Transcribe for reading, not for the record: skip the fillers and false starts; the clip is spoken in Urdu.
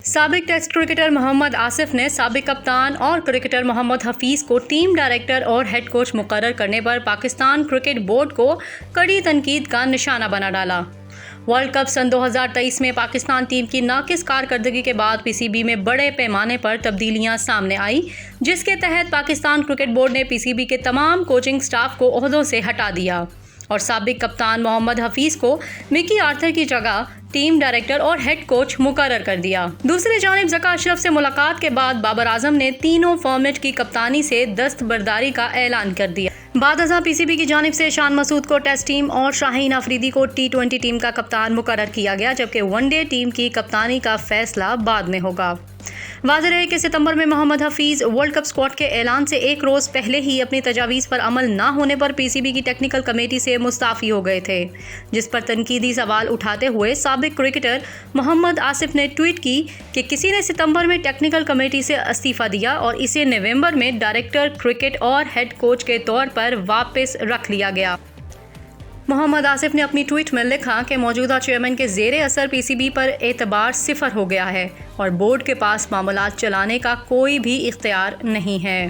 سابق ٹیسٹ کرکٹر محمد آصف نے سابق کپتان اور کرکٹر محمد حفیظ کو ٹیم ڈائریکٹر اور ہیڈ کوچ مقرر کرنے پر پاکستان کرکٹ بورڈ کو کڑی تنقید کا نشانہ بنا ڈالا۔ ورلڈ کپ سن 2023 میں پاکستان ٹیم کی ناقص کارکردگی کے بعد پی سی بی میں بڑے پیمانے پر تبدیلیاں سامنے آئیں، جس کے تحت پاکستان کرکٹ بورڈ نے پی سی بی کے تمام کوچنگ سٹاف کو عہدوں سے ہٹا دیا اور سابق کپتان محمد حفیظ کو مکی آرتھر کی جگہ ٹیم ڈائریکٹر اور ہیڈ کوچ مقرر کر دیا۔ دوسری جانب ذکا اشرف سے ملاقات کے بعد بابر اعظم نے تینوں فارمیٹ کی کپتانی سے دستبرداری کا اعلان کر دیا۔ بعد ازاں پی سی بی کی جانب سے شان مسعود کو ٹیسٹ ٹیم اور شاہین افریدی کو T20 ٹیم کا کپتان مقرر کیا گیا، جبکہ ون ڈے ٹیم کی کپتانی کا فیصلہ بعد میں ہوگا۔ واضح رہے کہ ستمبر میں محمد حفیظ ورلڈ کپ اسکواڈ کے اعلان سے ایک روز پہلے ہی اپنی تجاویز پر عمل نہ ہونے پر پی سی بی کی ٹیکنیکل کمیٹی سے مستعفی ہو گئے تھے، جس پر تنقیدی سوال اٹھاتے ہوئے سابق کرکٹر محمد آصف نے ٹویٹ کی کہ کسی نے ستمبر میں ٹیکنیکل کمیٹی سے استعفیٰ دیا اور اسے نومبر میں ڈائریکٹر کرکٹ اور ہیڈ کوچ کے طور پر واپس رکھ لیا گیا۔ محمد آصف نے اپنی ٹویٹ میں لکھا کہ موجودہ چیئرمین کے زیر اثر پی سی بی پر اعتبار صفر ہو گیا ہے اور بورڈ کے پاس معاملات چلانے کا کوئی بھی اختیار نہیں ہے۔